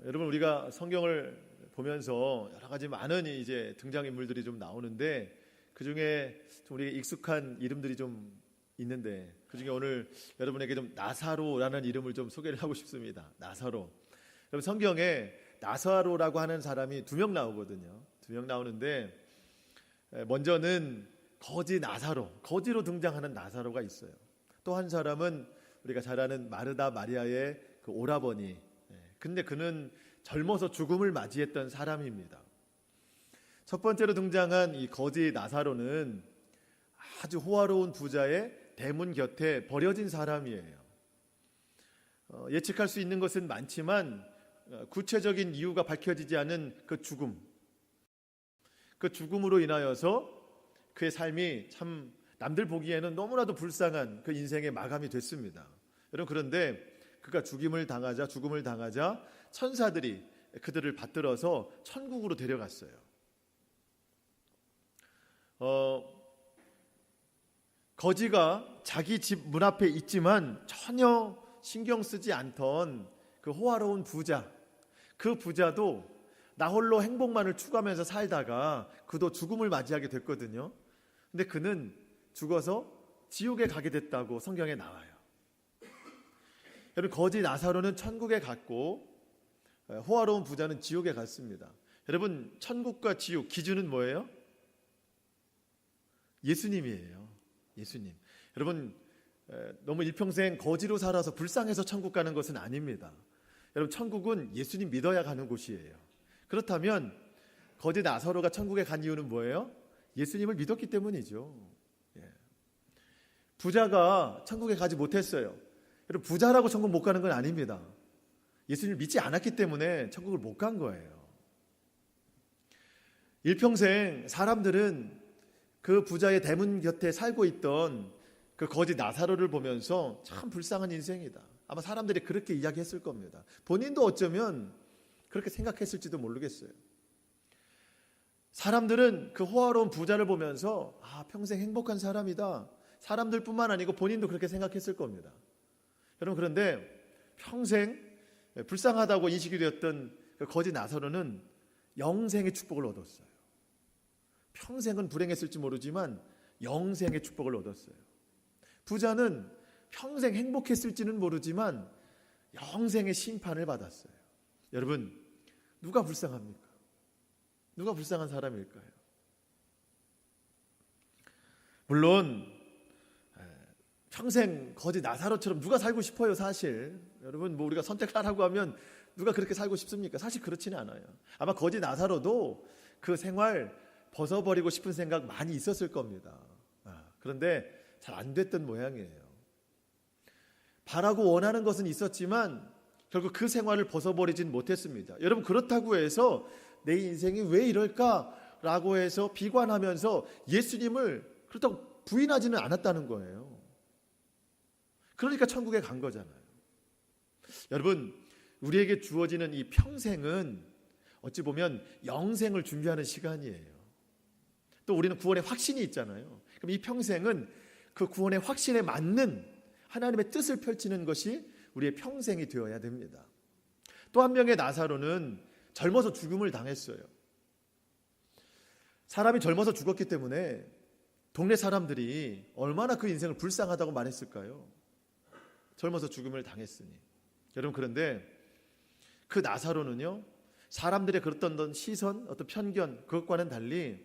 여러분, 우리가 성경을 보면서 여러 가지 많은 이제 등장인물들이 좀 나오는데 그 중에 좀 우리에게 익숙한 이름들이 좀 있는데 그 중에 오늘 여러분에게 좀 나사로라는 이름을 좀 소개를 하고 싶습니다. 나사로. 여러분, 성경에 나사로라고 하는 사람이 2명 나오거든요. 2명 나오는데 먼저는 거지 나사로, 거지로 등장하는 나사로가 있어요. 또 한 사람은 우리가 잘 아는 마르다 마리아의 그 오라버니. 근데 그는 젊어서 죽음을 맞이했던 사람입니다. 첫 번째로 등장한 이 거지 나사로는 아주 호화로운 부자의 대문 곁에 버려진 사람이에요. 예측할 수 있는 것은 많지만 구체적인 이유가 밝혀지지 않은 그 죽음으로 인하여서 그의 삶이 참 남들 보기에는 너무나도 불쌍한 그 인생의 마감이 됐습니다. 여러분, 그런데 그가 죽음을 당하자 천사들이 그들을 받들어서 천국으로 데려갔어요. 거지가 자기 집 문 앞에 있지만 전혀 신경 쓰지 않던 그 호화로운 부자, 그 부자도 나 홀로 행복만을 추구하면서 살다가 그도 죽음을 맞이하게 됐거든요. 근데 그는 죽어서 지옥에 가게 됐다고 성경에 나와요. 여러분, 거지 나사로는 천국에 갔고 호화로운 부자는 지옥에 갔습니다. 여러분, 천국과 지옥 기준은 뭐예요? 예수님이에요. 예수님. 여러분, 너무 일평생 거지로 살아서 불쌍해서 천국 가는 것은 아닙니다. 여러분, 천국은 예수님 믿어야 가는 곳이에요. 그렇다면 거지 나사로가 천국에 간 이유는 뭐예요? 예수님을 믿었기 때문이죠. 부자가 천국에 가지 못했어요. 여러분, 부자라고 천국 못 가는 건 아닙니다. 예수님을 믿지 않았기 때문에 천국을 못 간 거예요. 일평생 사람들은 그 부자의 대문 곁에 살고 있던 그 거지 나사로를 보면서 참 불쌍한 인생이다. 아마 사람들이 그렇게 이야기했을 겁니다. 본인도 어쩌면 그렇게 생각했을지도 모르겠어요. 사람들은 그 호화로운 부자를 보면서 평생 행복한 사람이다. 사람들뿐만 아니고 본인도 그렇게 생각했을 겁니다. 여러분, 그런데 평생 불쌍하다고 인식이 되었던 그 거지 나사로는 영생의 축복을 얻었어요. 평생은 불행했을지 모르지만 영생의 축복을 얻었어요. 부자는 평생 행복했을지는 모르지만 영생의 심판을 받았어요. 여러분, 누가 불쌍합니까? 누가 불쌍한 사람일까요? 물론 평생 거지 나사로처럼 누가 살고 싶어요, 사실. 여러분, 우리가 선택하라고 하면 누가 그렇게 살고 싶습니까? 사실 그렇지는 않아요. 아마 거지 나사로도 그 생활 벗어버리고 싶은 생각 많이 있었을 겁니다. 그런데 잘 안 됐던 모양이에요. 바라고 원하는 것은 있었지만 결국 그 생활을 벗어버리진 못했습니다. 여러분, 그렇다고 해서 내 인생이 왜 이럴까라고 해서 비관하면서 예수님을 그렇다고 부인하지는 않았다는 거예요. 그러니까 천국에 간 거잖아요. 여러분, 우리에게 주어지는 이 평생은 어찌 보면 영생을 준비하는 시간이에요. 또 우리는 구원의 확신이 있잖아요. 그럼 이 평생은 그 구원의 확신에 맞는 하나님의 뜻을 펼치는 것이 우리의 평생이 되어야 됩니다. 또 한 명의 나사로는 젊어서 죽음을 당했어요. 사람이 젊어서 죽었기 때문에 동네 사람들이 얼마나 그 인생을 불쌍하다고 말했을까요? 젊어서 죽음을 당했으니. 여러분, 그런데 그 나사로는요, 사람들의 그랬던 시선, 어떤 편견, 그것과는 달리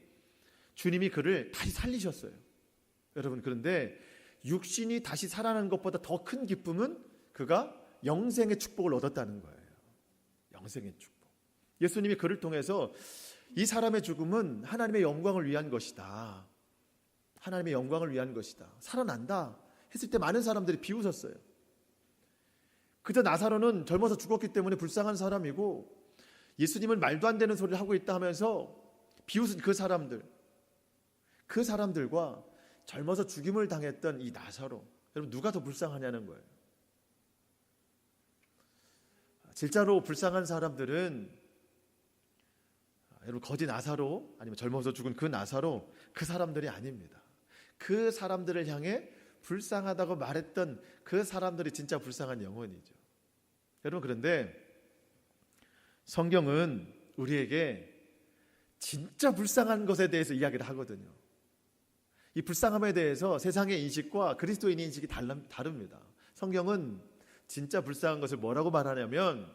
주님이 그를 다시 살리셨어요. 여러분, 그런데 육신이 다시 살아나는 것보다 더 큰 기쁨은 그가 영생의 축복을 얻었다는 거예요. 영생의 축복. 예수님이 그를 통해서 이 사람의 죽음은 하나님의 영광을 위한 것이다. 하나님의 영광을 위한 것이다. 살아난다 했을 때 많은 사람들이 비웃었어요. 그저 나사로는 젊어서 죽었기 때문에 불쌍한 사람이고 예수님은 말도 안 되는 소리를 하고 있다 하면서 비웃은 그 사람들과 젊어서 죽임을 당했던 이 나사로, 여러분, 누가 더 불쌍하냐는 거예요. 진짜로 불쌍한 사람들은 여러분, 거지 나사로 아니면 젊어서 죽은 그 나사로, 그 사람들이 아닙니다. 그 사람들을 향해 불쌍하다고 말했던 그 사람들이 진짜 불쌍한 영혼이죠. 여러분, 그런데 성경은 우리에게 진짜 불쌍한 것에 대해서 이야기를 하거든요. 이 불쌍함에 대해서 세상의 인식과 그리스도인의 인식이 다릅니다. 성경은 진짜 불쌍한 것을 뭐라고 말하냐면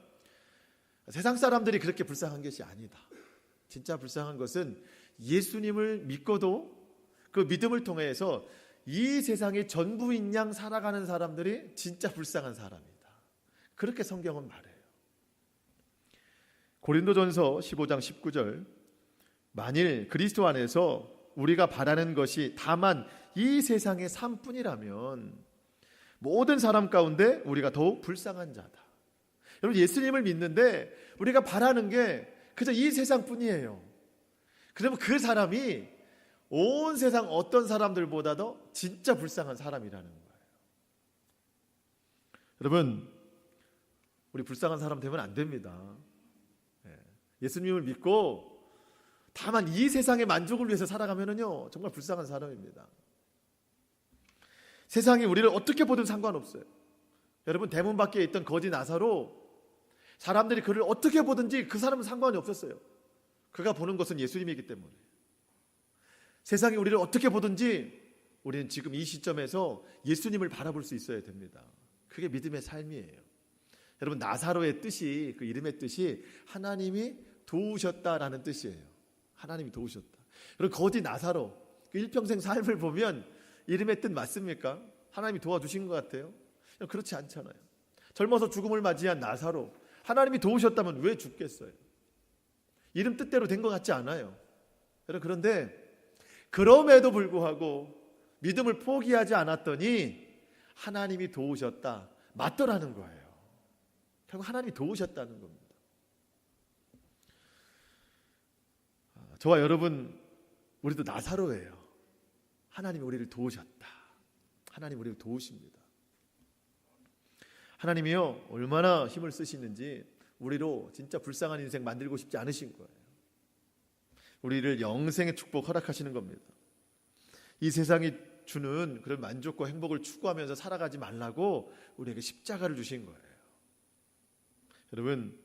세상 사람들이 그렇게 불쌍한 것이 아니다. 진짜 불쌍한 것은 예수님을 믿고도 그 믿음을 통해서 이 세상의 전부인 양 살아가는 사람들이 진짜 불쌍한 사람이다. 그렇게 성경은 말해요. 고린도전서 15장 19절, 만일 그리스도 안에서 우리가 바라는 것이 다만 이 세상의 삶뿐이라면 모든 사람 가운데 우리가 더욱 불쌍한 자다. 여러분, 예수님을 믿는데 우리가 바라는 게 그저 이 세상뿐이에요. 그러면 그 사람이 온 세상 어떤 사람들보다도 진짜 불쌍한 사람이라는 거예요. 여러분, 우리 불쌍한 사람 되면 안 됩니다. 예수님을 믿고 다만 이 세상의 만족을 위해서 살아가면은요, 정말 불쌍한 사람입니다. 세상이 우리를 어떻게 보든 상관없어요. 여러분, 대문 밖에 있던 거지 나사로, 사람들이 그를 어떻게 보든지 그 사람은 상관이 없었어요. 그가 보는 것은 예수님이기 때문에. 세상이 우리를 어떻게 보든지 우리는 지금 이 시점에서 예수님을 바라볼 수 있어야 됩니다. 그게 믿음의 삶이에요. 여러분, 나사로의 뜻이, 그 이름의 뜻이 하나님이 도우셨다라는 뜻이에요. 하나님이 도우셨다. 여러분, 거지 나사로 그 일평생 삶을 보면 이름의 뜻 맞습니까? 하나님이 도와주신 것 같아요? 그렇지 않잖아요. 젊어서 죽음을 맞이한 나사로, 하나님이 도우셨다면 왜 죽겠어요? 이름 뜻대로 된 것 같지 않아요. 여러분, 그런데 그럼에도 불구하고 믿음을 포기하지 않았더니 하나님이 도우셨다, 맞더라는 거예요. 결국 하나님이 도우셨다는 겁니다. 저와 여러분, 우리도 나사로예요. 하나님이 우리를 도우셨다. 하나님이 우리를 도우십니다. 하나님이요, 얼마나 힘을 쓰시는지 우리로 진짜 불쌍한 인생 만들고 싶지 않으신 거예요. 우리를 영생의 축복 허락하시는 겁니다. 이 세상이 주는 그런 만족과 행복을 추구하면서 살아가지 말라고 우리에게 십자가를 주신 거예요. 여러분,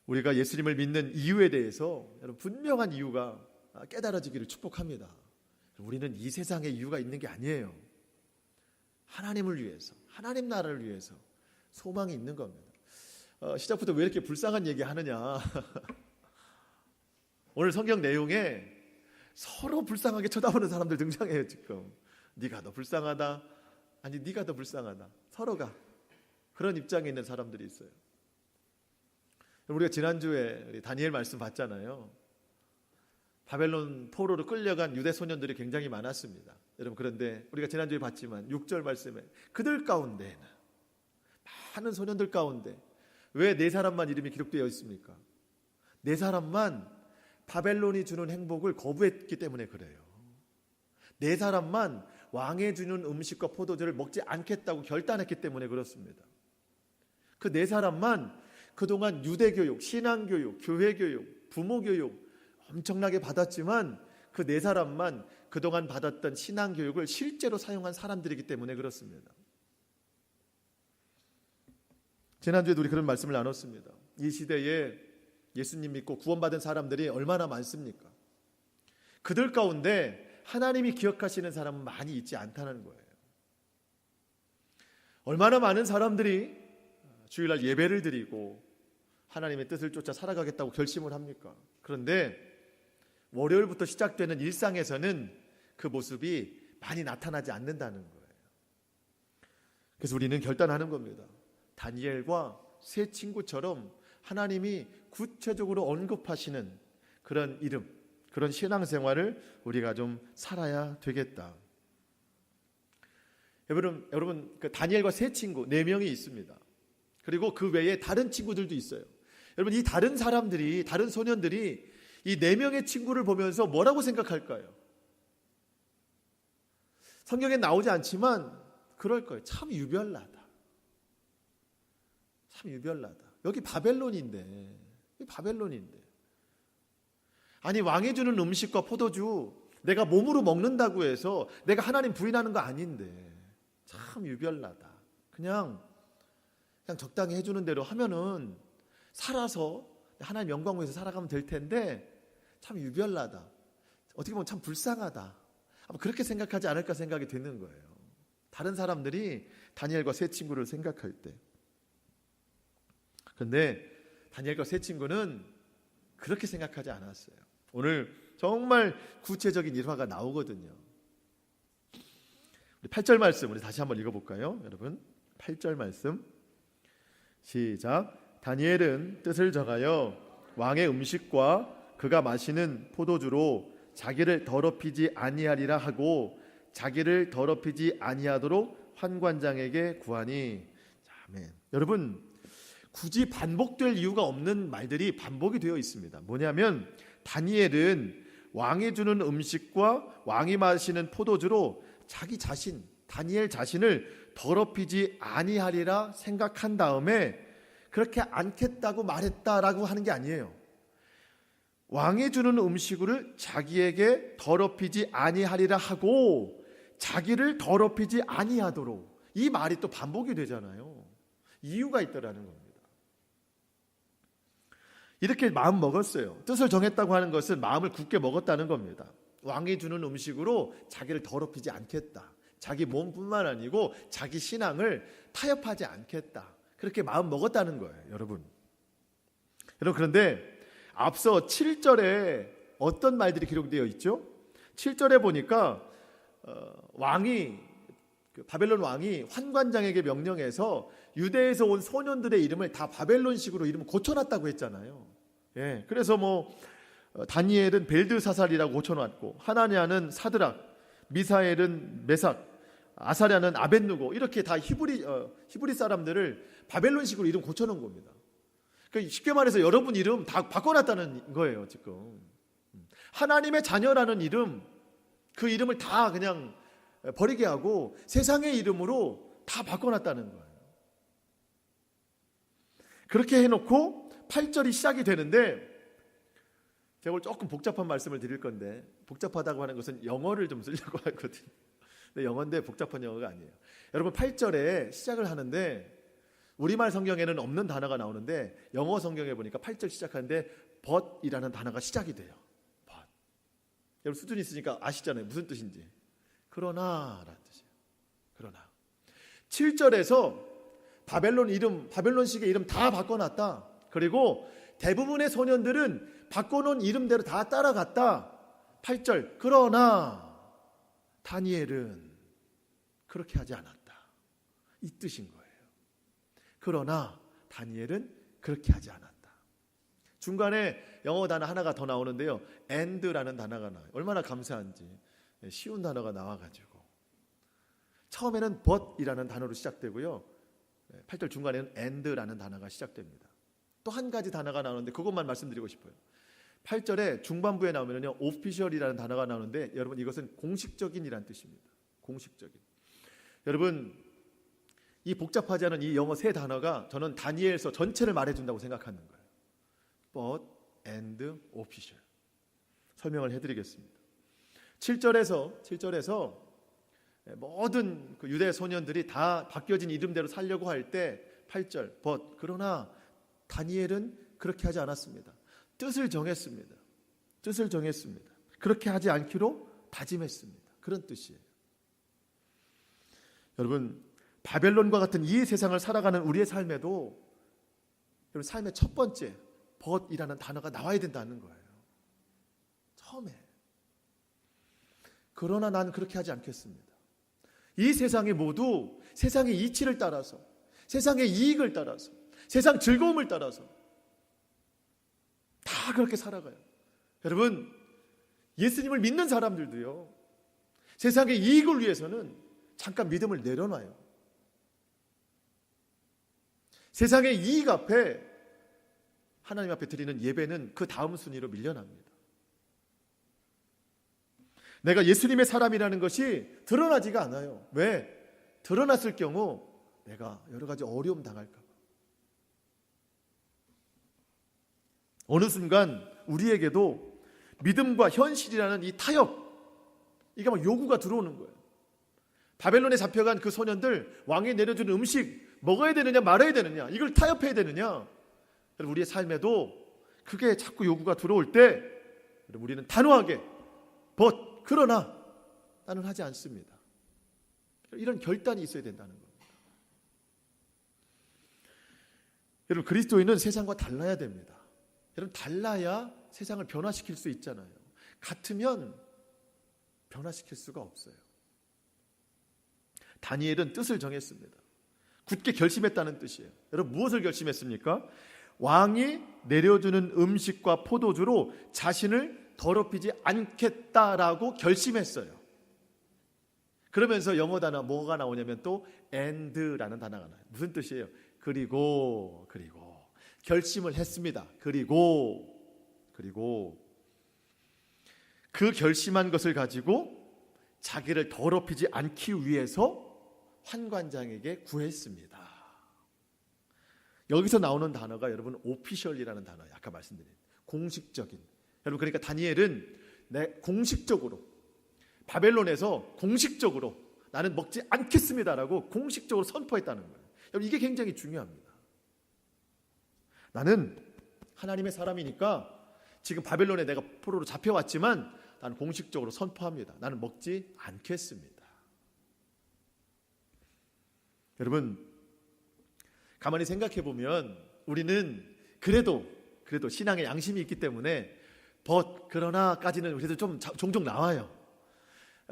우리가 예수님을 믿는 이유에 대해서 여러분 분명한 이유가 깨달아지기를 축복합니다. 우리는 이 세상에 이유가 있는 게 아니에요. 하나님을 위해서, 하나님 나라를 위해서 소망이 있는 겁니다. 시작부터 왜 이렇게 불쌍한 얘기 하느냐. 오늘 성경 내용에 서로 불쌍하게 쳐다보는 사람들 등장해요. 지금 네가 더 불쌍하다, 아니 네가 더 불쌍하다, 서로가 그런 입장에 있는 사람들이 있어요. 우리가 지난주에 우리 다니엘 말씀 봤잖아요. 바벨론 포로로 끌려간 유대 소년들이 굉장히 많았습니다. 여러분, 그런데 우리가 지난주에 봤지만 6절 말씀에 그들 가운데는, 많은 소년들 가운데 왜 네 사람만 이름이 기록되어 있습니까? 네 사람만 바벨론이 주는 행복을 거부했기 때문에 그래요. 네 사람만 왕이 주는 음식과 포도주를 먹지 않겠다고 결단했기 때문에 그렇습니다. 그 네 사람만 그동안 유대교육, 신앙교육, 교회교육, 부모교육 엄청나게 받았지만 그 네 사람만 그동안 받았던 신앙교육을 실제로 사용한 사람들이기 때문에 그렇습니다. 지난주에도 우리 그런 말씀을 나눴습니다. 이 시대에 예수님 믿고 구원받은 사람들이 얼마나 많습니까? 그들 가운데 하나님이 기억하시는 사람은 많이 있지 않다는 거예요. 얼마나 많은 사람들이 주일날 예배를 드리고 하나님의 뜻을 쫓아 살아가겠다고 결심을 합니까? 그런데 월요일부터 시작되는 일상에서는 그 모습이 많이 나타나지 않는다는 거예요. 그래서 우리는 결단하는 겁니다. 다니엘과 세 친구처럼 하나님이 구체적으로 언급하시는 그런 이름, 그런 신앙생활을 우리가 좀 살아야 되겠다. 여러분, 그 다니엘과 세 친구 4명이 있습니다. 그리고 그 외에 다른 친구들도 있어요. 여러분, 이 다른 사람들이, 다른 소년들이 이 4명의 친구를 보면서 뭐라고 생각할까요? 성경에 나오지 않지만 그럴 거예요. 참 유별나다. 참 유별나다. 여기 바벨론인데. 아니, 왕이 주는 음식과 포도주 내가 몸으로 먹는다고 해서 내가 하나님 부인하는 거 아닌데 참 유별나다. 그냥 적당히 해주는 대로 하면은 살아서 하나님 영광 위해서 살아가면 될 텐데 참 유별나다. 어떻게 보면 참 불쌍하다. 아마 그렇게 생각하지 않을까 생각이 드는 거예요. 다른 사람들이 다니엘과 세 친구를 생각할 때. 그런데 다니엘과 세 친구는 그렇게 생각하지 않았어요. 오늘 정말 구체적인 일화가 나오거든요. 8절 말씀 우리 다시 한번 읽어볼까요? 여러분 8절 말씀 시작. 다니엘은 뜻을 정하여 왕의 음식과 그가 마시는 포도주로 자기를 더럽히지 아니하리라 하고 자기를 더럽히지 아니하도록 환관장에게 구하니. 아멘. 여러분 굳이 반복될 이유가 없는 말들이 반복이 되어 있습니다. 뭐냐면 다니엘은 왕이 주는 음식과 왕이 마시는 포도주로 자기 자신, 다니엘 자신을 더럽히지 아니하리라 생각한 다음에 그렇게 않겠다고 말했다라고 하는 게 아니에요. 왕이 주는 음식을 자기에게 더럽히지 아니하리라 하고 자기를 더럽히지 아니하도록, 이 말이 또 반복이 되잖아요. 이유가 있더라는 겁니다. 이렇게 마음 먹었어요. 뜻을 정했다고 하는 것은 마음을 굳게 먹었다는 겁니다. 왕이 주는 음식으로 자기를 더럽히지 않겠다. 자기 몸뿐만 아니고 자기 신앙을 타협하지 않겠다. 그렇게 마음 먹었다는 거예요, 여러분. 그런데 앞서 7절에 어떤 말들이 기록되어 있죠? 7절에 보니까 바벨론 왕이 환관장에게 명령해서 유대에서 온 소년들의 이름을 다 바벨론식으로 이름을 고쳐놨다고 했잖아요. 예, 그래서 다니엘은 벨드사살이라고 고쳐놨고, 하나냐는 사드락, 미사엘은 메삭, 아사랴는 아벳누고, 이렇게 다 히브리 사람들을 바벨론식으로 이름 고쳐놓은 겁니다. 그러니까 쉽게 말해서 여러분 이름 다 바꿔놨다는 거예요. 지금 하나님의 자녀라는 이름, 그 이름을 다 그냥 버리게 하고 세상의 이름으로 다 바꿔놨다는 거예요. 그렇게 해놓고 8절이 시작이 되는데, 제가 오늘 조금 복잡한 말씀을 드릴 건데, 복잡하다고 하는 것은 영어를 좀 쓰려고 하거든요. 근데 영어인데 복잡한 영어가 아니에요. 여러분 8절에 시작을 하는데 우리말 성경에는 없는 단어가 나오는데 영어 성경에 보니까 8절 시작하는데 but이라는 단어가 시작이 돼요. but. 여러분 수준이 있으니까 아시잖아요. 무슨 뜻인지. 그러나라는 뜻이에요. 그러나 7절에서 바벨론식의 이름 다 바꿔놨다. 그리고 대부분의 소년들은 바꿔놓은 이름대로 다 따라갔다. 8절 그러나 다니엘은 그렇게 하지 않았다. 이 뜻인 거예요. 그러나 다니엘은 그렇게 하지 않았다. 중간에 영어 단어 하나가 더 나오는데요. and라는 단어가 나와요. 얼마나 감사한지. 쉬운 단어가 나와가지고 처음에는 but이라는 단어로 시작되고요. 8절 중간에는 and라는 단어가 시작됩니다. 또 한 가지 단어가 나오는데 그것만 말씀드리고 싶어요. 8절에 중반부에 나오면요, official이라는 단어가 나오는데 여러분 이것은 공식적인이라는 뜻입니다. 공식적인. 여러분 이 복잡하지 않은 이 영어 세 단어가 저는 다니엘서 전체를 말해준다고 생각하는 거예요. But, and, official. 설명을 해드리겠습니다. 7절에서 모든 그 유대 소년들이 다 바뀌어진 이름대로 살려고 할 때 8절 but 그러나 다니엘은 그렇게 하지 않았습니다. 뜻을 정했습니다. 그렇게 하지 않기로 다짐했습니다. 그런 뜻이에요. 여러분 바벨론과 같은 이 세상을 살아가는 우리의 삶에도 여러분 삶의 첫 번째 but이라는 단어가 나와야 된다는 거예요. 처음에. 그러나 난 그렇게 하지 않겠습니다. 이 세상이 모두 세상의 이치를 따라서, 세상의 이익을 따라서, 세상 즐거움을 따라서 다 그렇게 살아가요. 여러분 예수님을 믿는 사람들도요, 세상의 이익을 위해서는 잠깐 믿음을 내려놔요. 세상의 이익 앞에 하나님 앞에 드리는 예배는 그 다음 순위로 밀려납니다. 내가 예수님의 사람이라는 것이 드러나지가 않아요. 왜? 드러났을 경우 내가 여러 가지 어려움 당할까 봐. 어느 순간 우리에게도 믿음과 현실이라는 이 타협, 이게 막 요구가 들어오는 거예요. 바벨론에 잡혀간 그 소년들, 왕이 내려주는 음식 먹어야 되느냐 말아야 되느냐, 이걸 타협해야 되느냐. 우리의 삶에도 그게 자꾸 요구가 들어올 때 우리는 단호하게 그러나 나는 하지 않습니다. 이런 결단이 있어야 된다는 겁니다. 여러분, 그리스도인은 세상과 달라야 됩니다. 여러분, 달라야 세상을 변화시킬 수 있잖아요. 같으면 변화시킬 수가 없어요. 다니엘은 뜻을 정했습니다. 굳게 결심했다는 뜻이에요. 여러분, 무엇을 결심했습니까? 왕이 내려주는 음식과 포도주로 자신을 더럽히지 않겠다라고 결심했어요. 그러면서 영어 단어 뭐가 나오냐면 또 and라는 단어가 나와요. 무슨 뜻이에요? 그리고 결심을 했습니다. 그리고 그 결심한 것을 가지고 자기를 더럽히지 않기 위해서 환관장에게 구했습니다. 여기서 나오는 단어가 여러분 오피셜이라는 단어예요. 아까 말씀드린 공식적인. 여러분, 그러니까 다니엘은 공식적으로 바벨론에서 공식적으로 나는 먹지 않겠습니다라고 공식적으로 선포했다는 거예요. 여러분, 이게 굉장히 중요합니다. 나는 하나님의 사람이니까 지금 바벨론에 내가 포로로 잡혀왔지만 나는 공식적으로 선포합니다. 나는 먹지 않겠습니다. 여러분, 가만히 생각해 보면 우리는 그래도 신앙에 양심이 있기 때문에 그러나까지는 그래도 좀 종종 나와요.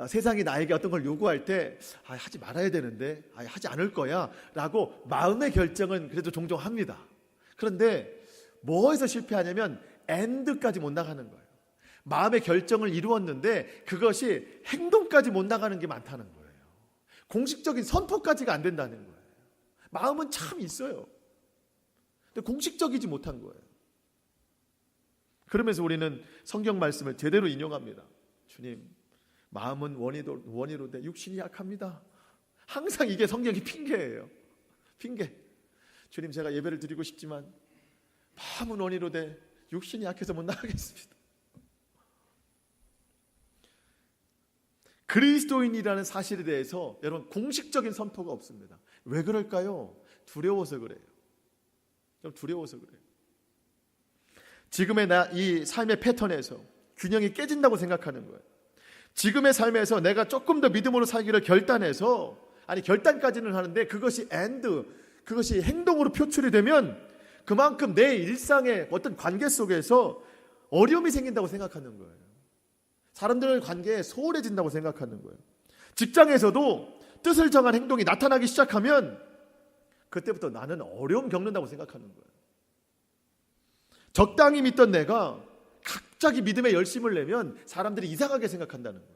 세상이 나에게 어떤 걸 요구할 때 하지 말아야 되는데 하지 않을 거야 라고 마음의 결정은 그래도 종종 합니다. 그런데 뭐에서 실패하냐면 end까지 못 나가는 거예요. 마음의 결정을 이루었는데 그것이 행동까지 못 나가는 게 많다는 거예요. 공식적인 선포까지가 안 된다는 거예요. 마음은 참 있어요. 근데 공식적이지 못한 거예요. 그러면서 우리는 성경 말씀을 제대로 인용합니다. 주님, 마음은 원이로되 육신이 약합니다. 항상 이게 성경이 핑계예요. 핑계. 주님, 제가 예배를 드리고 싶지만 마음은 원이로되 육신이 약해서 못 나가겠습니다. 그리스도인이라는 사실에 대해서 여러분 공식적인 선포가 없습니다. 왜 그럴까요? 두려워서 그래요. 두려워서 그래요. 지금의 이 삶의 패턴에서 균형이 깨진다고 생각하는 거예요. 지금의 삶에서 내가 조금 더 믿음으로 살기를 결단해서, 결단까지는 하는데 그것이 그것이 행동으로 표출이 되면 그만큼 내 일상의 어떤 관계 속에서 어려움이 생긴다고 생각하는 거예요. 사람들의 관계에 소홀해진다고 생각하는 거예요. 직장에서도 뜻을 정한 행동이 나타나기 시작하면 그때부터 나는 어려움 겪는다고 생각하는 거예요. 적당히 믿던 내가 갑자기 믿음의 열심을 내면 사람들이 이상하게 생각한다는 거예요.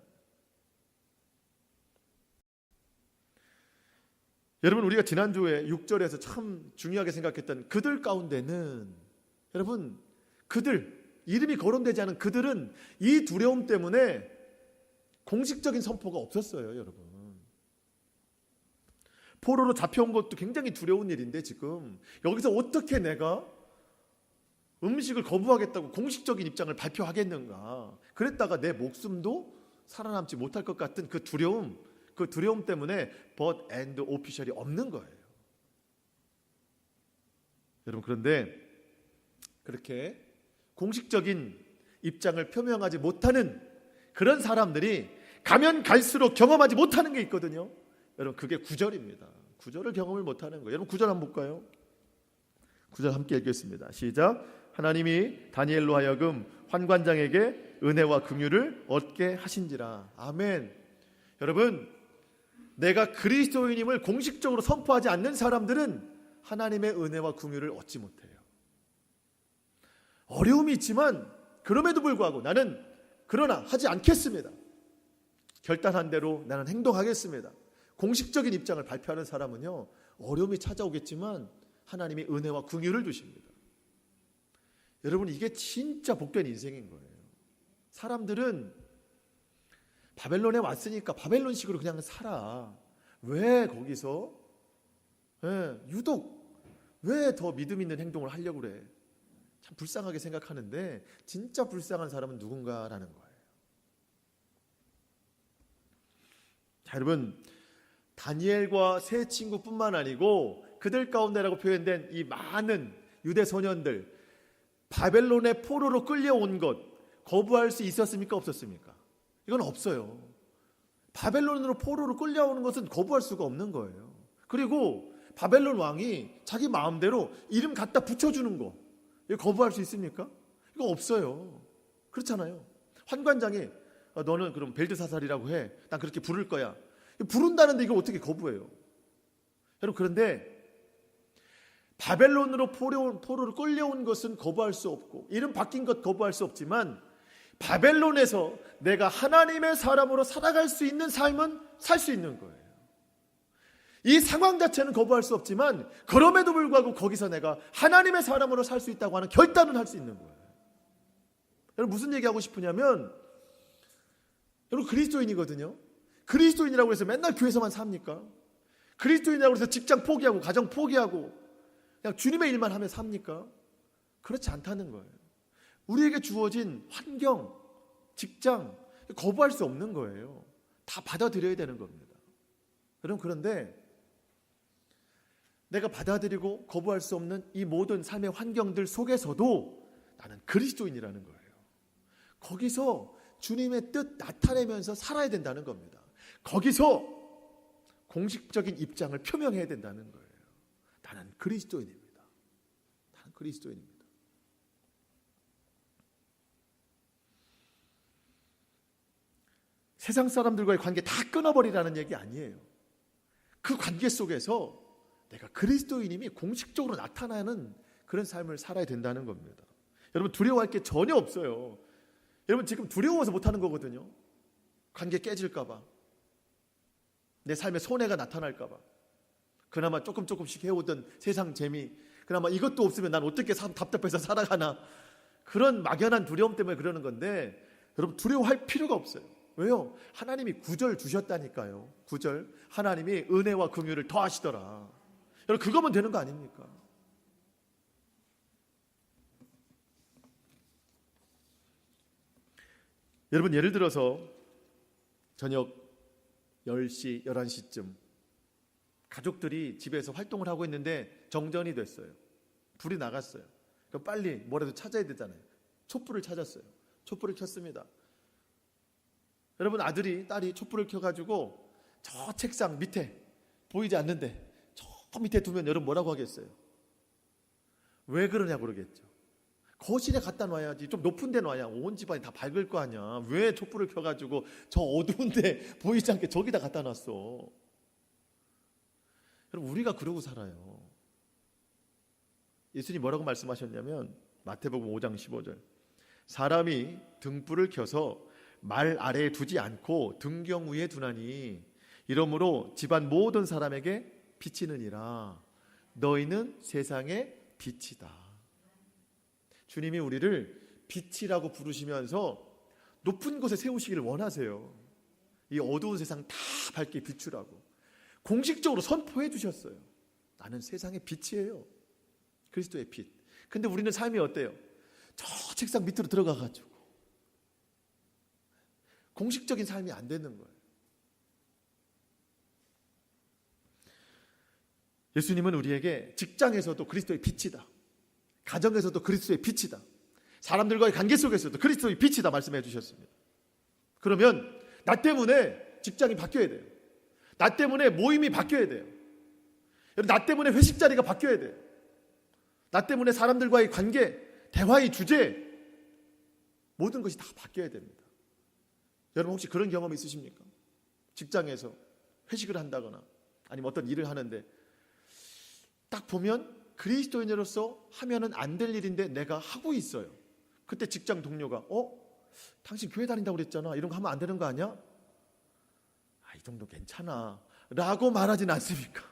여러분, 우리가 지난주에 6절에서 참 중요하게 생각했던 그들 가운데는, 여러분, 이름이 거론되지 않은 그들은 이 두려움 때문에 공식적인 선포가 없었어요. 여러분, 포로로 잡혀온 것도 굉장히 두려운 일인데 지금 여기서 어떻게 내가 음식을 거부하겠다고 공식적인 입장을 발표하겠는가. 그랬다가 내 목숨도 살아남지 못할 것 같은 그 두려움 때문에 but and official이 없는 거예요. 여러분, 그런데 그렇게 공식적인 입장을 표명하지 못하는 그런 사람들이 가면 갈수록 경험하지 못하는 게 있거든요. 여러분, 그게 9절입니다. 9절을 경험을 못하는 거예요. 여러분, 9절 한번 볼까요? 9절 함께 읽겠습니다. 시작. 하나님이 다니엘로 하여금 환관장에게 은혜와 긍휼을 얻게 하신지라. 아멘. 여러분, 내가 그리스도인임을 공식적으로 선포하지 않는 사람들은 하나님의 은혜와 긍휼을 얻지 못해요. 어려움이 있지만 그럼에도 불구하고 나는 그러나 하지 않겠습니다. 결단한 대로 나는 행동하겠습니다. 공식적인 입장을 발표하는 사람은요, 어려움이 찾아오겠지만 하나님이 은혜와 긍휼을 주십니다. 여러분, 이게 진짜 복된 인생인 거예요. 사람들은 바벨론에 왔으니까 바벨론식으로 그냥 살아. 왜 거기서 유독 왜 더 믿음 있는 행동을 하려고 그래? 참 불쌍하게 생각하는데 진짜 불쌍한 사람은 누군가라는 거예요. 자, 여러분, 다니엘과 세 친구뿐만 아니고 그들 가운데라고 표현된 이 많은 유대 소년들, 바벨론의 포로로 끌려온 것 거부할 수 있었습니까? 없었습니까? 이건 없어요. 바벨론으로 포로로 끌려오는 것은 거부할 수가 없는 거예요. 그리고 바벨론 왕이 자기 마음대로 이름 갖다 붙여주는 거, 이거 거부할 수 있습니까? 이거 없어요. 그렇잖아요. 환관장이 너는 그럼 벨드사살이라고 해. 난 그렇게 부를 거야. 부른다는데 이걸 어떻게 거부해요? 여러분, 그런데 바벨론으로 포로를 끌려온 것은 거부할 수 없고 이름 바뀐 것 거부할 수 없지만 바벨론에서 내가 하나님의 사람으로 살아갈 수 있는 삶은 살 수 있는 거예요. 이 상황 자체는 거부할 수 없지만 그럼에도 불구하고 거기서 내가 하나님의 사람으로 살 수 있다고 하는 결단은 할 수 있는 거예요. 여러분, 무슨 얘기하고 싶으냐면, 여러분 그리스도인이거든요. 그리스도인이라고 해서 맨날 교회에서만 삽니까? 그리스도인이라고 해서 직장 포기하고 가정 포기하고 그냥 주님의 일만 하며 삽니까? 그렇지 않다는 거예요. 우리에게 주어진 환경, 직장 거부할 수 없는 거예요. 다 받아들여야 되는 겁니다. 여러분, 그런데 내가 받아들이고 거부할 수 없는 이 모든 삶의 환경들 속에서도 나는 그리스도인이라는 거예요. 거기서 주님의 뜻 나타내면서 살아야 된다는 겁니다. 거기서 공식적인 입장을 표명해야 된다는 거예요. 나는 그리스도인입니다. 나는 그리스도인입니다. 세상 사람들과의 관계 다 끊어버리라는 얘기 아니에요. 그 관계 속에서 내가 그리스도인임이 공식적으로 나타나는 그런 삶을 살아야 된다는 겁니다. 여러분, 두려워할 게 전혀 없어요. 여러분, 지금 두려워서 못하는 거거든요. 관계 깨질까 봐, 내 삶에 손해가 나타날까 봐, 그나마 조금씩 해오던 세상 재미, 그나마 이것도 없으면 난 어떻게 답답해서 살아가나, 그런 막연한 두려움 때문에 그러는 건데, 여러분 두려워할 필요가 없어요. 왜요? 하나님이 구절 주셨다니까요. 구절, 하나님이 은혜와 긍휼을 더하시더라. 여러분, 그거면 되는 거 아닙니까? 여러분, 예를 들어서 저녁 10시, 11시쯤 가족들이 집에서 활동을 하고 있는데 정전이 됐어요. 불이 나갔어요. 그럼 빨리 뭐라도 찾아야 되잖아요. 촛불을 찾았어요. 촛불을 켰습니다. 여러분, 아들이, 딸이 촛불을 켜가지고 저 책상 밑에 보이지 않는데 저 밑에 두면 여러분 뭐라고 하겠어요? 왜 그러냐고 그러겠죠. 거실에 갖다 놔야지. 좀 높은 데 놔야 온 집안이 다 밝을 거 아니야. 왜 촛불을 켜가지고 저 어두운데 보이지 않게 저기다 갖다 놨어? 여러분, 우리가 그러고 살아요. 예수님 뭐라고 말씀하셨냐면 마태복음 5장 15절, 사람이 등불을 켜서 말 아래에 두지 않고 등경 위에 두나니 이러므로 집안 모든 사람에게 비치느니라. 너희는 세상의 빛이다. 주님이 우리를 빛이라고 부르시면서 높은 곳에 세우시기를 원하세요. 이 어두운 세상 다 밝게 비추라고 공식적으로 선포해 주셨어요. 나는 세상의 빛이에요. 그리스도의 빛. 근데 우리는 삶이 어때요? 저 책상 밑으로 들어가가지고 공식적인 삶이 안 되는 거예요. 예수님은 우리에게 직장에서도 그리스도의 빛이다, 가정에서도 그리스도의 빛이다, 사람들과의 관계 속에서도 그리스도의 빛이다 말씀해 주셨습니다. 그러면 나 때문에 직장이 바뀌어야 돼요. 나 때문에 모임이 바뀌어야 돼요. 나 때문에 회식 자리가 바뀌어야 돼요. 나 때문에 사람들과의 관계, 대화의 주제, 모든 것이 다 바뀌어야 됩니다. 여러분, 혹시 그런 경험 있으십니까? 직장에서 회식을 한다거나 아니면 어떤 일을 하는데 딱 보면 그리스도인으로서 하면은 안 될 일인데 내가 하고 있어요. 그때 직장 동료가 당신 교회 다닌다고 그랬잖아. 이런 거 하면 안 되는 거 아니야? 이 정도 괜찮아 라고 말하진 않습니까?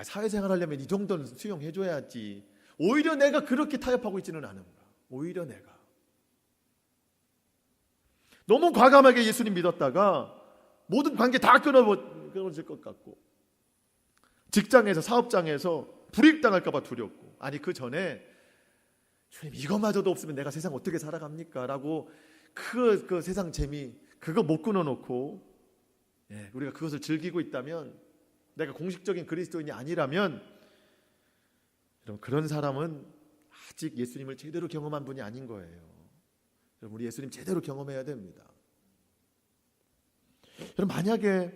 사회생활 하려면 이 정도는 수용해줘야지. 오히려 내가 그렇게 타협하고 있지는 않은 거야. 오히려 내가 너무 과감하게 예수님 믿었다가 모든 관계 다 끊어질 것 같고, 직장에서 사업장에서 불이익당할까 봐 두렵고, 아니 그 전에 주님 이거마저도 없으면 내가 세상 어떻게 살아갑니까? 라고 그 세상 재미 그거 못 끊어놓고 우리가 그것을 즐기고 있다면, 내가 공식적인 그리스도인이 아니라면 여러분, 그런 사람은 아직 예수님을 제대로 경험한 분이 아닌 거예요. 여러분, 우리 예수님 제대로 경험해야 됩니다. 여러분, 만약에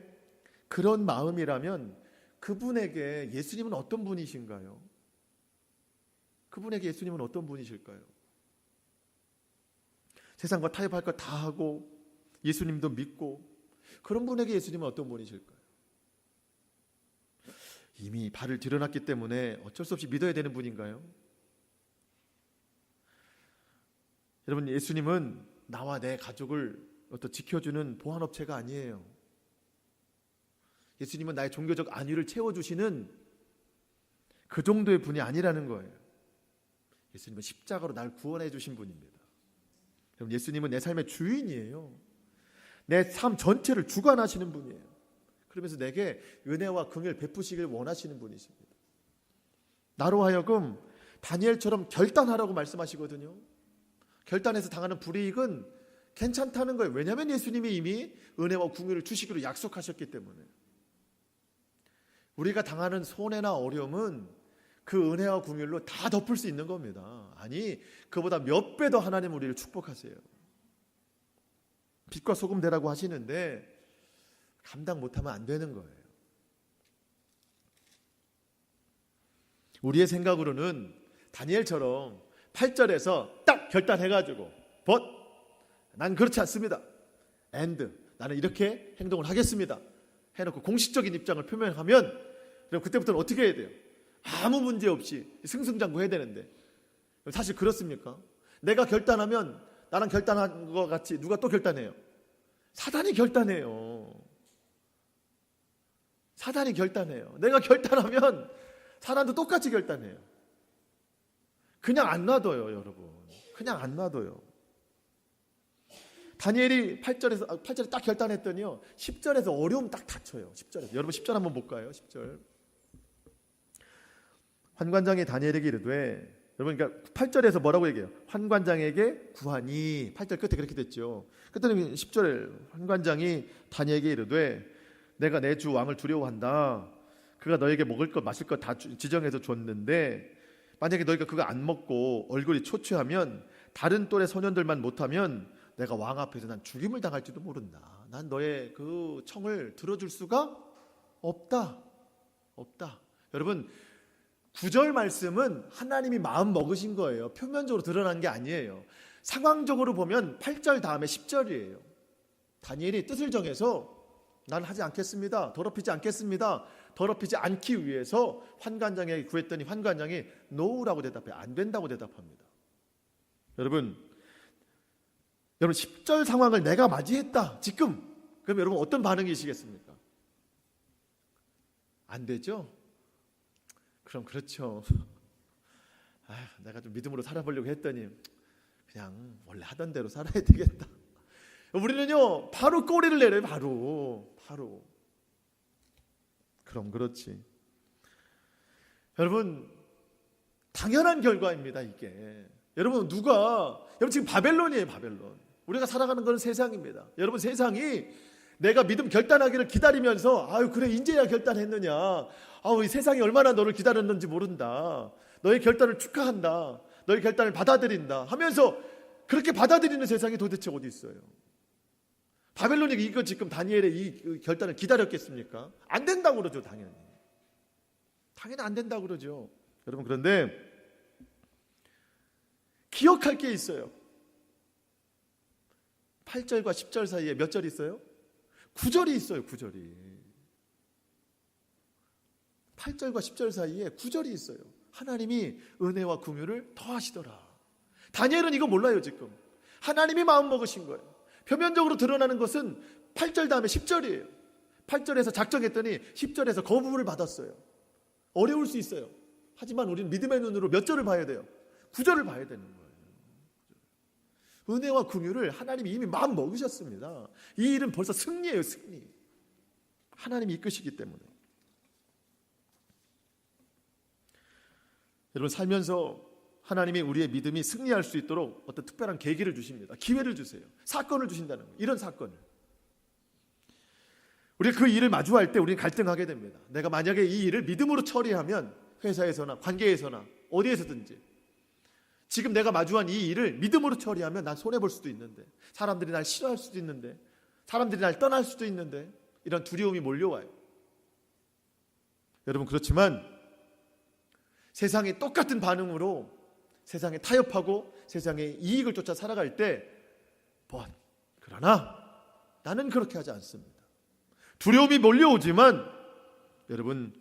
그런 마음이라면 그분에게 예수님은 어떤 분이신가요? 그분에게 예수님은 어떤 분이실까요? 세상과 타협할 것 다 하고 예수님도 믿고 그런 분에게 예수님은 어떤 분이실까요? 이미 발을 들여놨기 때문에 어쩔 수 없이 믿어야 되는 분인가요? 여러분, 예수님은 나와 내 가족을 어떤 지켜주는 보안업체가 아니에요. 예수님은 나의 종교적 안위를 채워주시는 그 정도의 분이 아니라는 거예요. 예수님은 십자가로 날 구원해 주신 분입니다. 여러분, 예수님은 내 삶의 주인이에요. 내 삶 전체를 주관하시는 분이에요. 그러면서 내게 은혜와 긍휼 베푸시길 원하시는 분이십니다. 나로 하여금 다니엘처럼 결단하라고 말씀하시거든요. 결단해서 당하는 불이익은 괜찮다는 거예요. 왜냐하면 예수님이 이미 은혜와 긍휼을 주시기로 약속하셨기 때문에. 우리가 당하는 손해나 어려움은 그 은혜와 긍휼로 다 덮을 수 있는 겁니다. 아니, 그보다 몇 배 더 하나님 우리를 축복하세요. 빛과 소금 되라고 하시는데 감당 못하면 안 되는 거예요. 우리의 생각으로는 다니엘처럼 8절에서 딱 결단해가지고 난 그렇지 않습니다. 나는 이렇게 행동을 하겠습니다. 해놓고 공식적인 입장을 표명하면 그럼 그때부터는 어떻게 해야 돼요? 아무 문제 없이 승승장구해야 되는데 사실 그렇습니까? 내가 결단하면 나랑 결단한 것 같이 누가 또 결단해요? 사단이 결단해요. 사단이 결단해요. 내가 결단하면 사단도 똑같이 결단해요. 그냥 안 놔둬요, 여러분. 그냥 안 놔둬요. 다니엘이 8절에 딱 결단했더니요, 10절에서 어려움 딱 닥쳐요. 10절에서. 여러분 10절 한번 볼까요? 10절. 환관장이 다니엘에게 이르되, 여러분 그러니까 8절에서 뭐라고 얘기해요? 환관장에게 구하니, 8절 끝에 그렇게 됐죠. 그랬더니 10절에 환관장이 다니엘에게 이르되, 내가 내 주 왕을 두려워한다. 그가 너에게 먹을 것 마실 것 다 지정해서 줬는데 만약에 너희가 그거 안 먹고 얼굴이 초췌하면 다른 또래 소년들만 못하면 내가 왕 앞에서 난 죽임을 당할지도 모른다. 난 너의 그 청을 들어줄 수가 없다. 여러분 9절 말씀은 하나님이 마음 먹으신 거예요. 표면적으로 드러난 게 아니에요. 상황적으로 보면 8절 다음에 10절이에요. 다니엘이 뜻을 정해서 나는 하지 않겠습니다. 더럽히지 않겠습니다. 더럽히지 않기 위해서 환관장에게 구했더니 환관장이 노우라고 대답해요. 안 된다고 대답합니다. 여러분 10절 상황을 내가 맞이했다. 지금. 그럼 여러분 어떤 반응이시겠습니까? 안 되죠? 그럼 그렇죠. 내가 좀 믿음으로 살아보려고 했더니 그냥 원래 하던 대로 살아야 되겠다. 우리는요 바로 꼬리를 내려요. 바로 그럼 그렇지. 여러분 당연한 결과입니다. 이게 여러분 지금 바벨론이에요. 바벨론. 우리가 살아가는 건 세상입니다. 여러분 세상이 내가 믿음 결단하기를 기다리면서 그래 이제야 결단했느냐, 이 세상이 얼마나 너를 기다렸는지 모른다, 너의 결단을 축하한다, 너의 결단을 받아들인다 하면서 그렇게 받아들이는 세상이 도대체 어디 있어요? 바벨론이 이거 지금 다니엘의 이 결단을 기다렸겠습니까? 안 된다고 그러죠. 당연히 안 된다고 그러죠. 여러분 그런데 기억할 게 있어요. 8절과 10절 사이에 몇 절 있어요? 9절이 있어요. 9절이 8절과 10절 사이에 9절이 있어요. 하나님이 은혜와 긍휼을 더하시더라. 다니엘은 이거 몰라요. 지금 하나님이 마음 먹으신 거예요. 표면적으로 드러나는 것은 8절 다음에 10절이에요. 8절에서 작정했더니 10절에서 거부를 받았어요. 어려울 수 있어요. 하지만 우리는 믿음의 눈으로 몇 절을 봐야 돼요? 9절을 봐야 되는 거예요. 은혜와 긍휼을 하나님이 이미 마음 먹으셨습니다. 이 일은 벌써 승리예요. 승리. 하나님이 이끄시기 때문에. 여러분 살면서 하나님이 우리의 믿음이 승리할 수 있도록 어떤 특별한 계기를 주십니다. 기회를 주세요. 사건을 주신다는 거예요. 이런 사건을. 우리가 그 일을 마주할 때 우리는 갈등하게 됩니다. 내가 만약에 이 일을 믿음으로 처리하면 회사에서나 관계에서나 어디에서든지 지금 내가 마주한 이 일을 믿음으로 처리하면 난 손해볼 수도 있는데, 사람들이 날 싫어할 수도 있는데, 사람들이 날 떠날 수도 있는데, 이런 두려움이 몰려와요. 여러분, 그렇지만 세상의 똑같은 반응으로 세상에 타협하고 세상의 이익을 쫓아 살아갈 때, 그러나 나는 그렇게 하지 않습니다. 두려움이 몰려오지만 여러분,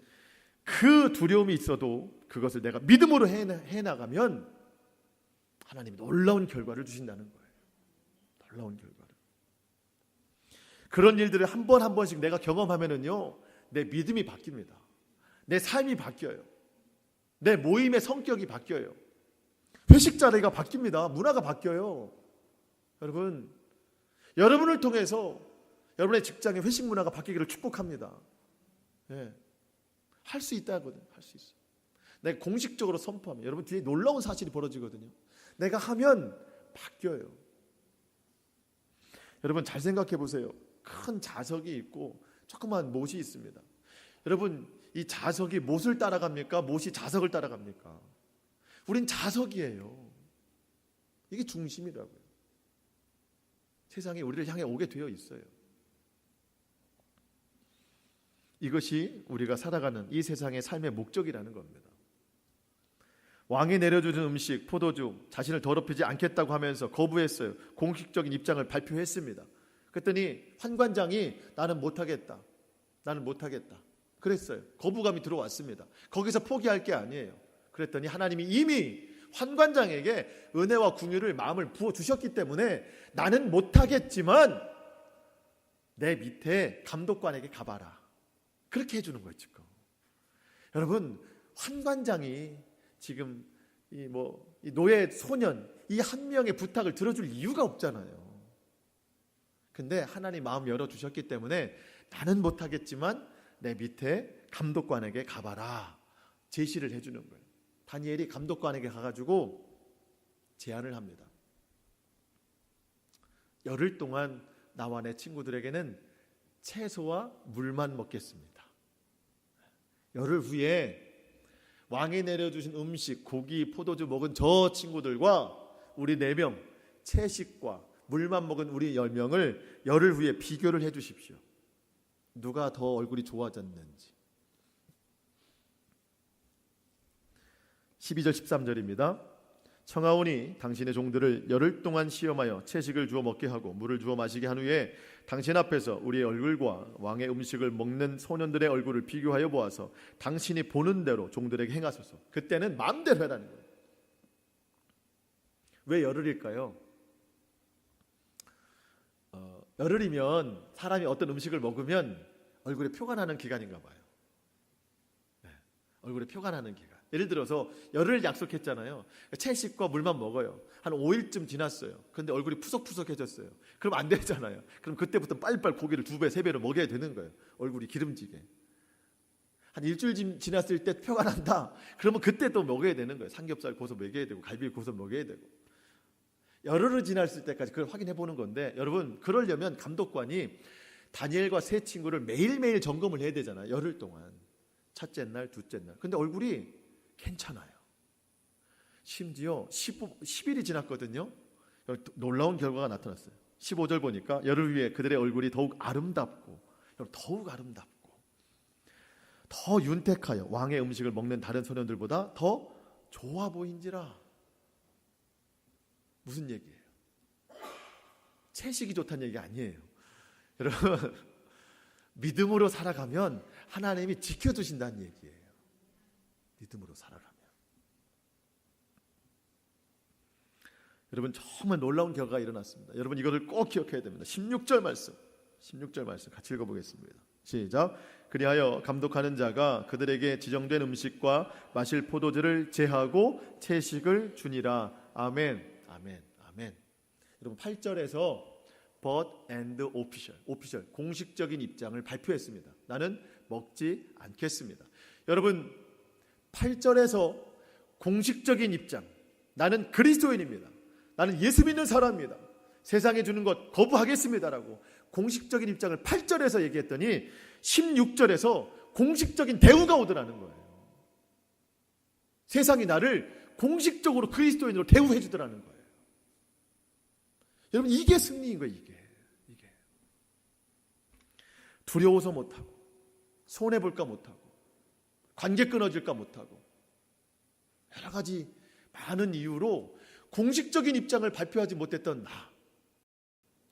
그 두려움이 있어도 그것을 내가 믿음으로 해나가면 하나님이 놀라운 결과를 주신다는 거예요. 놀라운 결과를. 그런 일들을 한 번 한 번씩 내가 경험하면은요, 내 믿음이 바뀝니다. 내 삶이 바뀌어요. 내 모임의 성격이 바뀌어요. 회식 자리가 바뀝니다. 문화가 바뀌어요. 여러분, 여러분을 통해서 여러분의 직장의 회식 문화가 바뀌기를 축복합니다. 네. 할 수 있다거든요. 할 수 있어요. 내가 공식적으로 선포하면 여러분 뒤에 놀라운 사실이 벌어지거든요. 내가 하면 바뀌어요. 여러분, 잘 생각해 보세요. 큰 자석이 있고 조그만 못이 있습니다. 여러분, 이 자석이 못을 따라갑니까? 못이 자석을 따라갑니까? 우린 자석이에요. 이게 중심이라고요. 세상이 우리를 향해 오게 되어 있어요. 이것이 우리가 살아가는 이 세상의 삶의 목적이라는 겁니다. 왕이 내려주는 음식, 포도주, 자신을 더럽히지 않겠다고 하면서 거부했어요. 공식적인 입장을 발표했습니다. 그랬더니 환관장이 나는 못하겠다. 그랬어요. 거부감이 들어왔습니다. 거기서 포기할 게 아니에요. 그랬더니 하나님이 이미 환관장에게 은혜와 긍휼을 마음을 부어주셨기 때문에 나는 못하겠지만 내 밑에 감독관에게 가봐라. 그렇게 해주는 거예요. 지금. 여러분, 환관장이 지금 이 노예 소년 이 한 명의 부탁을 들어줄 이유가 없잖아요. 근데 하나님 마음 열어주셨기 때문에 나는 못하겠지만 내 밑에 감독관에게 가봐라. 제시를 해주는 거예요. 다니엘이 감독관에게 가가지고 제안을 합니다. 열흘 동안 나와 내 친구들에게는 채소와 물만 먹겠습니다. 열흘 후에 왕이 내려주신 음식, 고기, 포도주 먹은 저 친구들과 우리 4명, 채식과 물만 먹은 우리 10명을 열흘 후에 비교를 해 주십시오. 누가 더 얼굴이 좋아졌는지. 12절 13절입니다. 청하오니 당신의 종들을 열흘 동안 시험하여 채식을 주어 먹게 하고 물을 주어 마시게 한 후에 당신 앞에서 우리의 얼굴과 왕의 음식을 먹는 소년들의 얼굴을 비교하여 보아서 당신이 보는 대로 종들에게 행하소서. 그때는 마음대로 해라는 거예요. 왜 열흘일까요? 열흘이면 사람이 어떤 음식을 먹으면 얼굴에 표가 나는 기간인가 봐요. 네, 얼굴에 표가 나는 기간. 예를 들어서 열흘 약속했잖아요. 채식과 물만 먹어요. 한 5일쯤 지났어요. 그런데 얼굴이 푸석푸석해졌어요. 그럼 안 되잖아요. 그럼 그때부터 빨리빨리 고기를 2배, 3배로 먹여야 되는 거예요. 얼굴이 기름지게. 한 일주일 지났을 때 표가 난다. 그러면 그때 또 먹여야 되는 거예요. 삼겹살 고소 먹여야 되고 갈비 고소 먹여야 되고. 열흘을 지났을 때까지 그걸 확인해 보는 건데, 여러분, 그러려면 감독관이 다니엘과 세 친구를 매일매일 점검을 해야 되잖아요. 열흘 동안. 첫째 날, 둘째 날. 근데 얼굴이 괜찮아요. 심지어 10일이 지났거든요. 놀라운 결과가 나타났어요. 15절 보니까 열흘 후에 그들의 얼굴이 더욱 아름답고 더 윤택하여 왕의 음식을 먹는 다른 소년들보다 더 좋아 보인지라. 무슨 얘기예요? 채식이 좋다는 얘기 아니에요. 여러분, 믿음으로 살아가면 하나님이 지켜주신다는 얘기예요. 믿음으로 살아가면. 여러분, 정말 놀라운 결과가 일어났습니다. 여러분, 이거를 꼭 기억해야 됩니다. 16절 말씀 같이 읽어보겠습니다. 시작. 그리하여 감독하는 자가 그들에게 지정된 음식과 마실 포도주를 제하고 채식을 주니라. 아멘. 여러분, 8절에서 but and official 공식적인 입장을 발표했습니다. 나는 먹지 않겠습니다. 여러분, 8절에서 공식적인 입장, 나는 그리스도인입니다. 나는 예수 믿는 사람입니다. 세상에 주는 것 거부하겠습니다라고 공식적인 입장을 8절에서 얘기했더니 16절에서 공식적인 대우가 오더라는 거예요. 세상이 나를 공식적으로 그리스도인으로 대우해 주더라는 거예요. 여러분, 이게 승리인 거예요. 이게 두려워서 못하고, 손해볼까 못하고, 관계 끊어질까 못하고, 여러 가지 많은 이유로 공식적인 입장을 발표하지 못했던 나.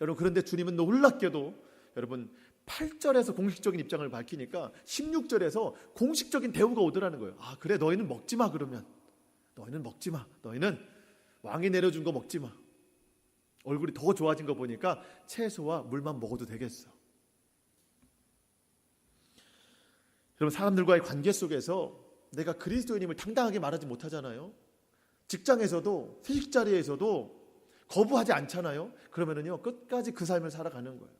여러분, 그런데 주님은 놀랍게도 여러분 8절에서 공식적인 입장을 밝히니까 16절에서 공식적인 대우가 오더라는 거예요. 아, 그래, 너희는 먹지 마. 그러면 너희는 먹지 마. 너희는 왕이 내려준 거 먹지 마. 얼굴이 더 좋아진 거 보니까 채소와 물만 먹어도 되겠어. 여러분, 사람들과의 관계 속에서 내가 그리스도인임을 당당하게 말하지 못하잖아요. 직장에서도, 회식 자리에서도 거부하지 않잖아요. 그러면은요, 끝까지 그 삶을 살아가는 거예요.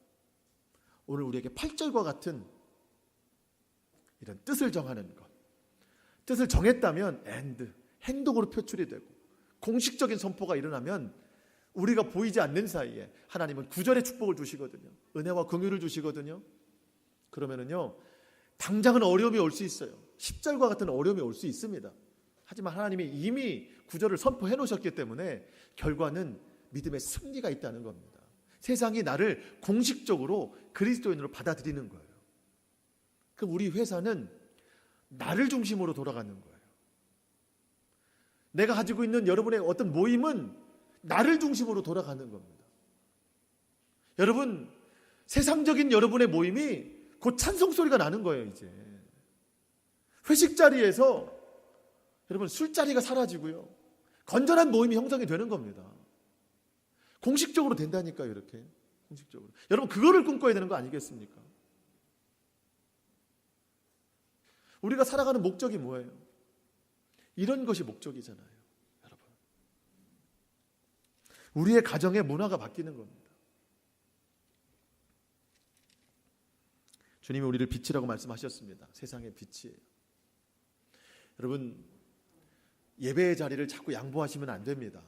오늘 우리에게 8절과 같은 이런 뜻을 정하는 것, 뜻을 정했다면 엔드, 행동으로 표출이 되고 공식적인 선포가 일어나면 우리가 보이지 않는 사이에 하나님은 구절의 축복을 주시거든요. 은혜와 긍휼을 주시거든요. 그러면은요, 당장은 어려움이 올 수 있어요. 10절과 같은 어려움이 올 수 있습니다. 하지만 하나님이 이미 구절을 선포해 놓으셨기 때문에 결과는 믿음의 승리가 있다는 겁니다. 세상이 나를 공식적으로 그리스도인으로 받아들이는 거예요. 그럼 우리 회사는 나를 중심으로 돌아가는 거예요. 내가 가지고 있는 여러분의 어떤 모임은 나를 중심으로 돌아가는 겁니다. 여러분, 세상적인 여러분의 모임이 곧 찬송 소리가 나는 거예요. 이제 회식 자리에서 여러분 술자리가 사라지고요, 건전한 모임이 형성이 되는 겁니다. 공식적으로 된다니까요. 이렇게 공식적으로. 여러분, 그거를 꿈꿔야 되는 거 아니겠습니까? 우리가 살아가는 목적이 뭐예요? 이런 것이 목적이잖아요. 여러분, 우리의 가정의 문화가 바뀌는 겁니다. 주님이 우리를 빛이라고 말씀하셨습니다. 세상의 빛이에요. 여러분, 예배의 자리를 자꾸 양보하시면 안 됩니다.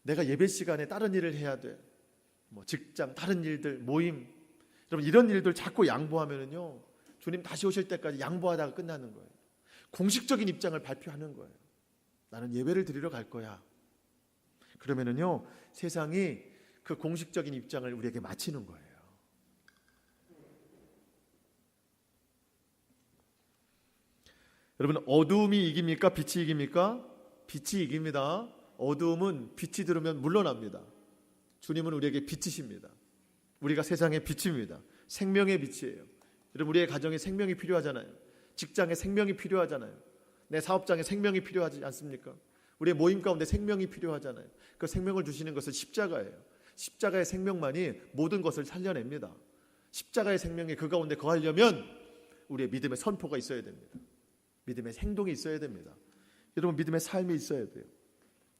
내가 예배 시간에 다른 일을 해야 돼. 직장, 다른 일들, 모임, 여러분 이런 일들 자꾸 양보하면은요, 주님 다시 오실 때까지 양보하다가 끝나는 거예요. 공식적인 입장을 발표하는 거예요. 나는 예배를 드리러 갈 거야. 그러면은요, 세상이 그 공식적인 입장을 우리에게 맞히는 거예요. 여러분, 어두움이 이깁니까? 빛이 이깁니까? 빛이 이깁니다. 어두움은 빛이 들으면 물러납니다. 주님은 우리에게 빛이십니다. 우리가 세상의 빛입니다. 생명의 빛이에요. 여러분, 우리의 가정에 생명이 필요하잖아요. 직장에 생명이 필요하잖아요. 내 사업장에 생명이 필요하지 않습니까? 우리의 모임 가운데 생명이 필요하잖아요. 그 생명을 주시는 것은 십자가예요. 십자가의 생명만이 모든 것을 살려냅니다. 십자가의 생명이 그 가운데 거하려면 우리의 믿음의 선포가 있어야 됩니다. 믿음의 행동이 있어야 됩니다. 여러분, 믿음의 삶이 있어야 돼요.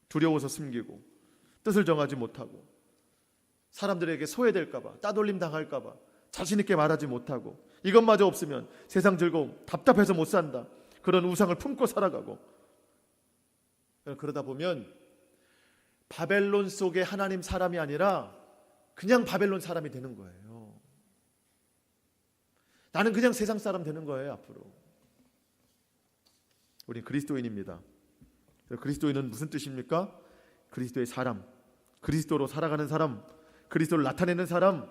두려워서 숨기고, 뜻을 정하지 못하고, 사람들에게 소외될까 봐, 따돌림 당할까 봐 자신 있게 말하지 못하고, 이것마저 없으면 세상 즐거움 답답해서 못 산다, 그런 우상을 품고 살아가고, 그러다 보면 바벨론 속의 하나님 사람이 아니라 그냥 바벨론 사람이 되는 거예요. 나는 그냥 세상 사람 되는 거예요. 앞으로 우린 그리스도인입니다. 그리스도인은 무슨 뜻입니까? 그리스도의 사람, 그리스도로 살아가는 사람, 그리스도를 나타내는 사람,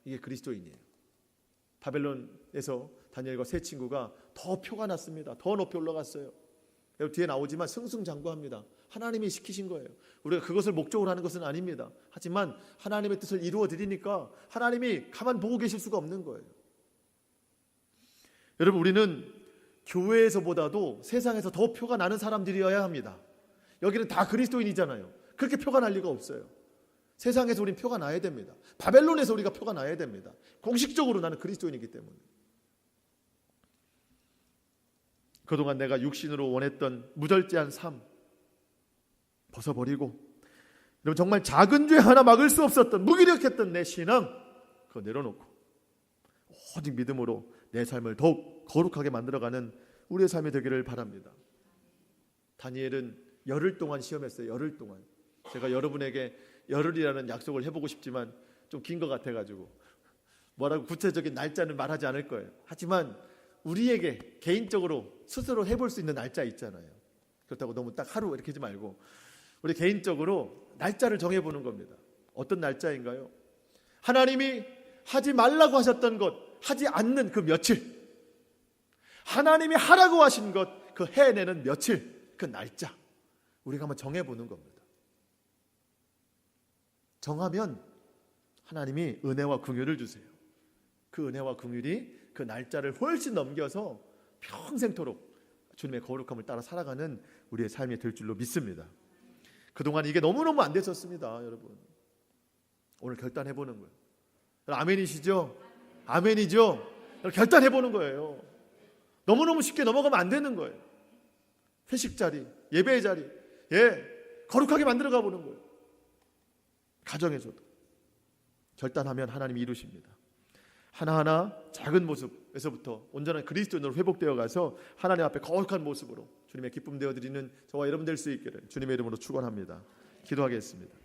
이게 그리스도인이에요. 바벨론에서 다니엘과 세 친구가 더 표가 났습니다. 더 높이 올라갔어요. 뒤에 나오지만 승승장구합니다. 하나님이 시키신 거예요. 우리가 그것을 목적으로 하는 것은 아닙니다. 하지만 하나님의 뜻을 이루어 드리니까 하나님이 가만 보고 계실 수가 없는 거예요. 여러분, 우리는 교회에서보다도 세상에서 더 표가 나는 사람들이어야 합니다. 여기는 다 그리스도인이잖아요. 그렇게 표가 날 리가 없어요. 세상에서 우린 표가 나야 됩니다. 바벨론에서 우리가 표가 나야 됩니다. 공식적으로 나는 그리스도인이기 때문에. 그동안 내가 육신으로 원했던 무절제한 삶 벗어버리고, 여러분, 정말 작은 죄 하나 막을 수 없었던 무기력했던 내 신앙, 그거 내려놓고 오직 믿음으로 내 삶을 더욱 거룩하게 만들어가는 우리의 삶이 되기를 바랍니다. 다니엘은 열흘 동안 시험했어요. 열흘 동안. 제가 여러분에게 열흘이라는 약속을 해보고 싶지만 좀 긴 것 같아가지고 뭐라고 구체적인 날짜는 말하지 않을 거예요. 하지만 우리에게 개인적으로 스스로 해볼 수 있는 날짜 있잖아요. 그렇다고 너무 딱 하루 이렇게 하지 말고 우리 개인적으로 날짜를 정해보는 겁니다. 어떤 날짜인가요? 하나님이 하지 말라고 하셨던 것, 하지 않는 그 며칠, 하나님이 하라고 하신 것, 그 해내는 며칠, 그 날짜 우리가 한번 정해보는 겁니다. 정하면 하나님이 은혜와 긍휼을 주세요. 그 은혜와 긍휼이 그 날짜를 훨씬 넘겨서 평생토록 주님의 거룩함을 따라 살아가는 우리의 삶이 될 줄로 믿습니다. 그동안 이게 너무너무 안 됐었습니다. 여러분 오늘 결단해보는 거예요. 아멘이시죠? 아멘이죠? 결단해보는 거예요. 너무너무 쉽게 넘어가면 안 되는 거예요. 회식 자리, 예배의 자리, 거룩하게 만들어가 보는 거예요. 가정에서도 결단하면 하나님이 이루십니다. 하나하나 작은 모습에서부터 온전한 그리스도인으로 회복되어 가서 하나님 앞에 거룩한 모습으로 주님의 기쁨 되어드리는 저와 여러분 될 수 있기를 주님의 이름으로 축원합니다. 기도하겠습니다.